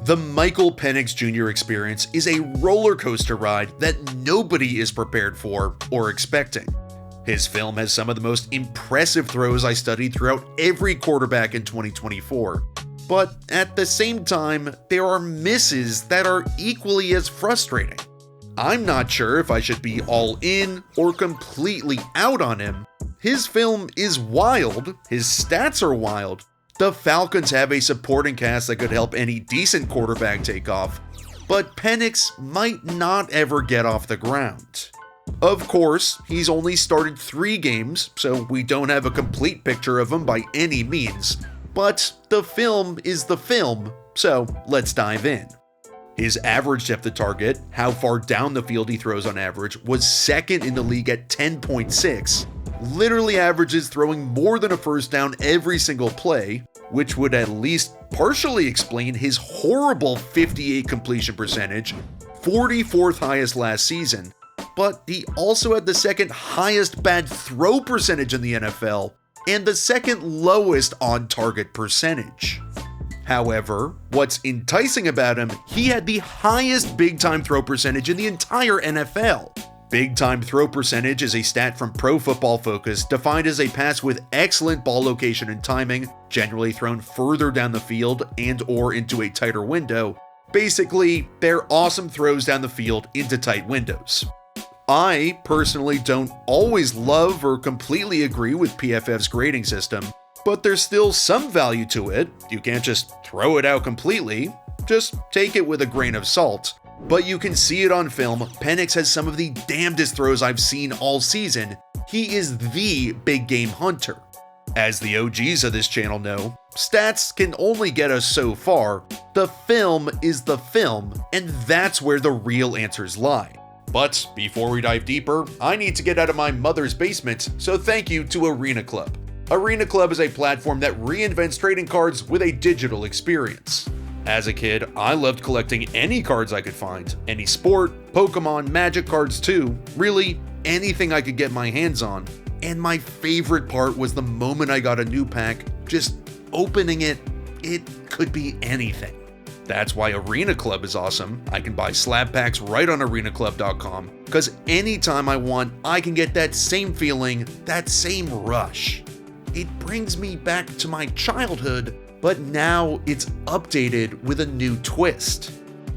The Michael Penix Jr. experience is a roller coaster ride that nobody is prepared for or expecting. His film has some of the most impressive throws I studied throughout every quarterback in 2024. But at the same time, there are misses that are equally as frustrating. I'm not sure if I should be all in or completely out on him. His film is wild, his stats are wild. The Falcons have a supporting cast that could help any decent quarterback take off, but Penix might not ever get off the ground. Of course, he's only started 3 games, so we don't have a complete picture of him by any means, but the film is the film, so let's dive in. His average depth of target, how far down the field he throws on average, was second in the league at 10.6, literally averages throwing more than a first down every single play, which would at least partially explain his horrible 58 completion percentage, 44th highest last season, but he also had the second highest bad throw percentage in the NFL and the second lowest on target percentage. However, what's enticing about him, he had the highest big time throw percentage in the entire NFL. Big time throw percentage is a stat from Pro Football Focus defined as a pass with excellent ball location and timing, generally thrown further down the field and or into a tighter window. Basically, they're awesome throws down the field into tight windows. I personally don't always love or completely agree with PFF's grading system, but there's still some value to it. You can't just throw it out completely, just take it with a grain of salt. But you can see it on film, Penix has some of the damnedest throws I've seen all season. He is the big game hunter. As the OGs of this channel know, stats can only get us so far. The film is the film, and that's where the real answers lie. But before we dive deeper, I need to get out of my mother's basement, so thank you to Arena Club. Arena Club is a platform that reinvents trading cards with a digital experience. As a kid, I loved collecting any cards I could find, any sport, Pokemon, Magic cards too, really anything I could get my hands on. And my favorite part was the moment I got a new pack, just opening it could be anything. That's why Arena Club is awesome. I can buy slab packs right on arenaclub.com, because anytime I want, I can get that same feeling, that same rush. It brings me back to my childhood, but now it's updated with a new twist.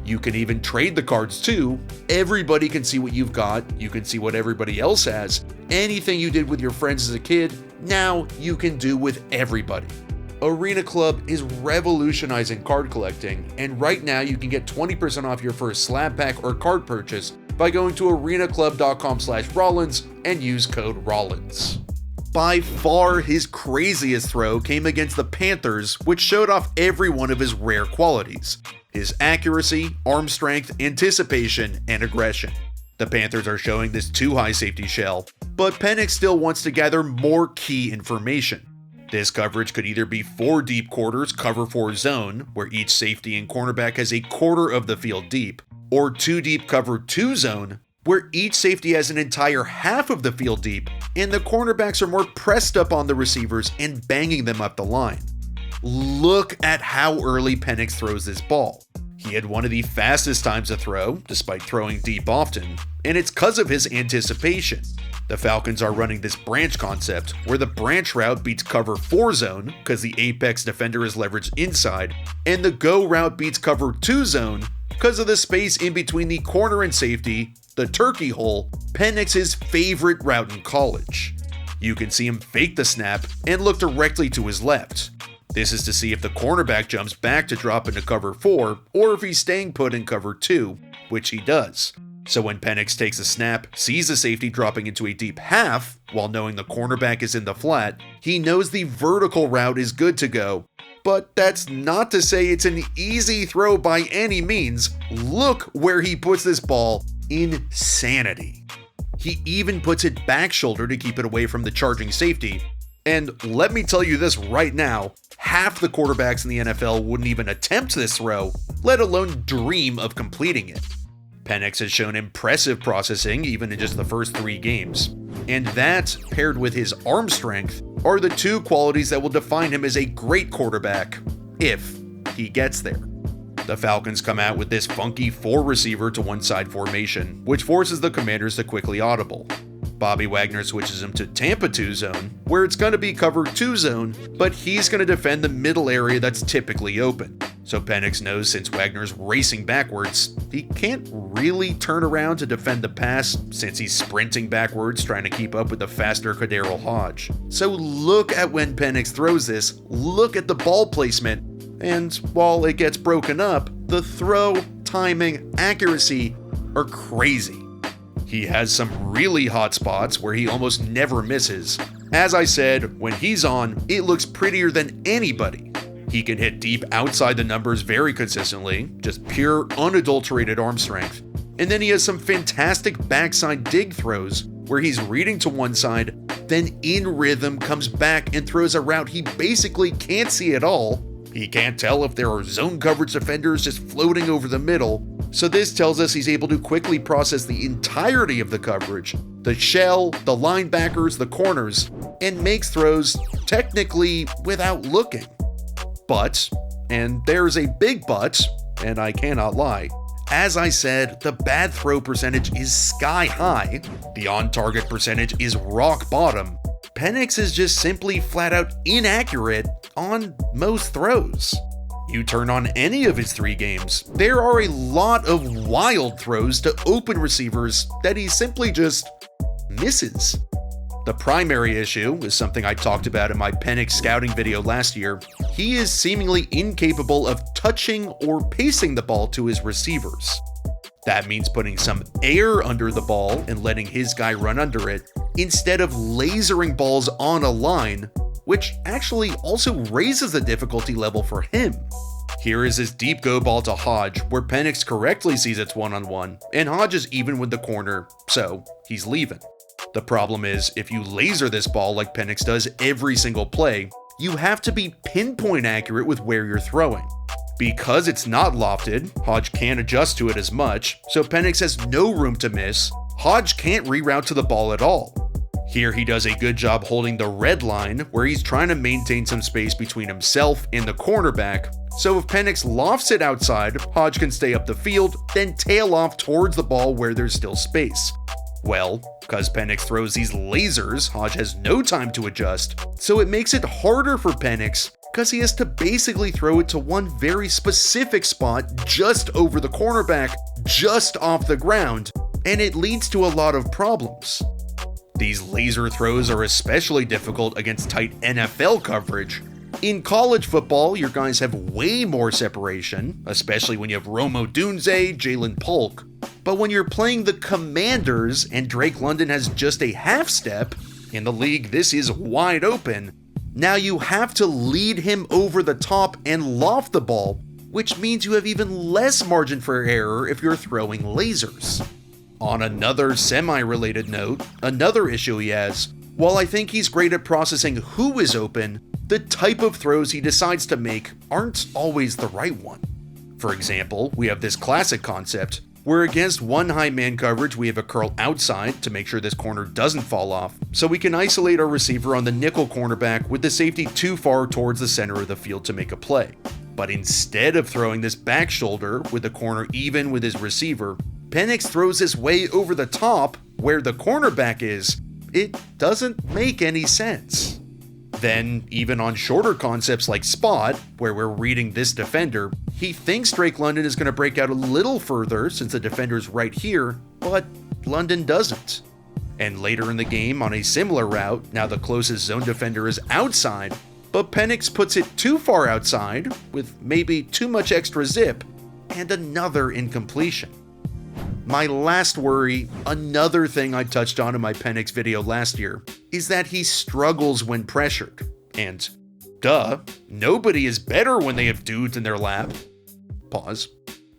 You can even trade the cards too. Everybody can see what you've got, you can see what everybody else has. Anything you did with your friends as a kid, now you can do with everybody. Arena Club is revolutionizing card collecting, and right now you can get 20% off your first slab pack or card purchase by going to arenaclub.com/Rollins and use code Rollins. By far, his craziest throw came against the Panthers, which showed off every one of his rare qualities: his accuracy, arm strength, anticipation, and aggression. The Panthers are showing this too high safety shell, but Penix still wants to gather more key information. This coverage could either be 4 deep quarters cover 4 zone, where each safety and cornerback has a quarter of the field deep, or 2 deep cover 2 zone, where each safety has an entire half of the field deep, and the cornerbacks are more pressed up on the receivers and banging them up the line. Look at how early Penix throws this ball. He had one of the fastest times to throw, despite throwing deep often, and it's because of his anticipation. The Falcons are running this branch concept, where the branch route beats cover 4 zone, because the apex defender is leveraged inside, and the go route beats cover 2 zone, because of the space in between the corner and safety, the turkey hole, Penix's favorite route in college. You can see him fake the snap and look directly to his left. This is to see if the cornerback jumps back to drop into cover 4, or if he's staying put in cover 2, which he does. So when Penix takes a snap, sees the safety dropping into a deep half, while knowing the cornerback is in the flat, he knows the vertical route is good to go. But that's not to say it's an easy throw by any means. Look where he puts this ball. Insanity. He even puts it back shoulder to keep it away from the charging safety. And let me tell you this right now, half the quarterbacks in the NFL wouldn't even attempt this throw, let alone dream of completing it. Penix has shown impressive processing even in just the first 3 games, and that, paired with his arm strength, are the 2 qualities that will define him as a great quarterback, if he gets there. The Falcons come out with this funky 4-receiver to one side formation, which forces the Commanders to quickly audible. Bobby Wagner switches him to Tampa 2 zone, where it's going to be cover 2 zone, but he's going to defend the middle area that's typically open. So Penix knows since Wagner's racing backwards, he can't really turn around to defend the pass since he's sprinting backwards trying to keep up with the faster Cyril Hodge. So look at when Penix throws this, look at the ball placement, and while it gets broken up, the throw, timing, accuracy are crazy. He has some really hot spots where he almost never misses. As I said, when he's on, it looks prettier than anybody. He can hit deep outside the numbers very consistently, just pure unadulterated arm strength. And then he has some fantastic backside dig throws where he's reading to one side, then in rhythm comes back and throws a route he basically can't see at all. He can't tell if there are zone coverage defenders just floating over the middle. So this tells us he's able to quickly process the entirety of the coverage, the shell, the linebackers, the corners, and makes throws technically without looking. But, and there's a big but, and I cannot lie, as I said, the bad throw percentage is sky high, the on-target percentage is rock bottom. Penix is just simply flat out inaccurate on most throws. You turn on any of his 3 games, there are a lot of wild throws to open receivers that he simply just misses. The primary issue is something I talked about in my Penix scouting video last year. He is seemingly incapable of touching or pacing the ball to his receivers. That means putting some air under the ball and letting his guy run under it, instead of lasering balls on a line, which actually also raises the difficulty level for him. Here is his deep go ball to Hodge, where Penix correctly sees it's one-on-one, and Hodge is even with the corner, so he's leaving. The problem is, if you laser this ball like Penix does every single play, you have to be pinpoint accurate with where you're throwing. Because it's not lofted, Hodge can't adjust to it as much, so Penix has no room to miss. Hodge can't reroute to the ball at all. Here he does a good job holding the red line, where he's trying to maintain some space between himself and the cornerback, so if Penix lofts it outside, Hodge can stay up the field, then tail off towards the ball where there's still space. Well, because Penix throws these lasers, Hodge has no time to adjust, so it makes it harder for Penix because he has to basically throw it to one very specific spot just over the cornerback, just off the ground, and it leads to a lot of problems. These laser throws are especially difficult against tight NFL coverage. In college football, your guys have way more separation, especially when you have Rome Odunze, Jalen Polk. But when you're playing the Commanders and Drake London has just a half step, in the league this is wide open, now you have to lead him over the top and loft the ball, which means you have even less margin for error if you're throwing lasers. On another semi-related note, another issue he has, while I think he's great at processing who is open, the type of throws he decides to make aren't always the right one. For example, we have this classic concept, where against one high man coverage we have a curl outside to make sure this corner doesn't fall off, so we can isolate our receiver on the nickel cornerback with the safety too far towards the center of the field to make a play. But instead of throwing this back shoulder with the corner even with his receiver, Penix throws this way over the top where the cornerback is. It doesn't make any sense. Then, even on shorter concepts like spot, where we're reading this defender, he thinks Drake London is going to break out a little further since the defender's right here, but London doesn't. And later in the game, on a similar route, now the closest zone defender is outside, but Penix puts it too far outside, with maybe too much extra zip, and another incompletion. My last worry, another thing I touched on in my Penix video last year, is that he struggles when pressured. And, duh, nobody is better when they have dudes in their lap. Pause.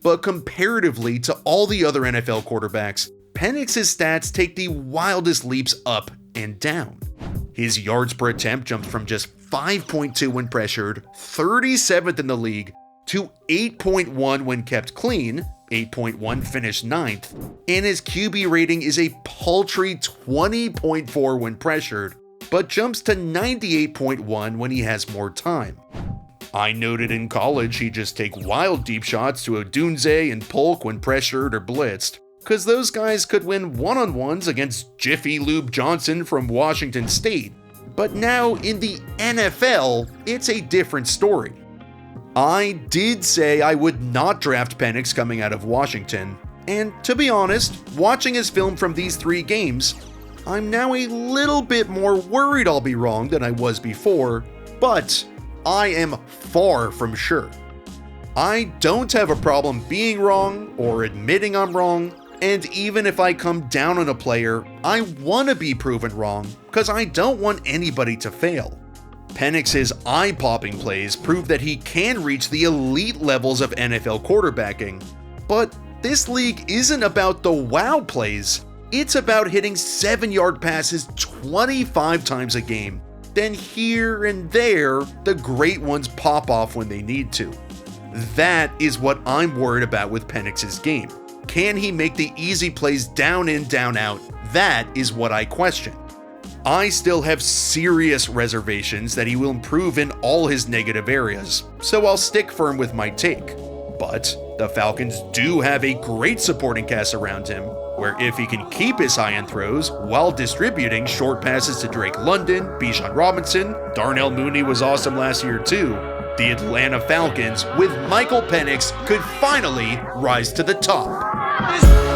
But comparatively to all the other NFL quarterbacks, Penix's stats take the wildest leaps up and down. His yards per attempt jumps from just 5.2 when pressured, 37th in the league, to 8.1 when kept clean, 8.1 finished 9th, and his QB rating is a paltry 20.4 when pressured, but jumps to 98.1 when he has more time. I noted in college he'd just take wild deep shots to Odunze and Polk when pressured or blitzed, cause those guys could win one-on-ones against Jiffy Lube Johnson from Washington State. But now in the NFL, it's a different story. I did say I would not draft Penix coming out of Washington, and to be honest, watching his film from these 3 games, I'm now a little bit more worried I'll be wrong than I was before, but I am far from sure. I don't have a problem being wrong or admitting I'm wrong, and even if I come down on a player, I want to be proven wrong because I don't want anybody to fail. Penix's eye-popping plays prove that he can reach the elite levels of NFL quarterbacking, but this league isn't about the wow plays, it's about hitting 7-yard passes 25 times a game. Then here and there, the great ones pop off when they need to. That is what I'm worried about with Penix's game. Can he make the easy plays down in, down out? That is what I question. I still have serious reservations that he will improve in all his negative areas, so I'll stick firm with my take. But the Falcons do have a great supporting cast around him, where if he can keep his high-end throws while distributing short passes to Drake London, Bijan Robinson, Darnell Mooney was awesome last year too, the Atlanta Falcons with Michael Penix could finally rise to the top.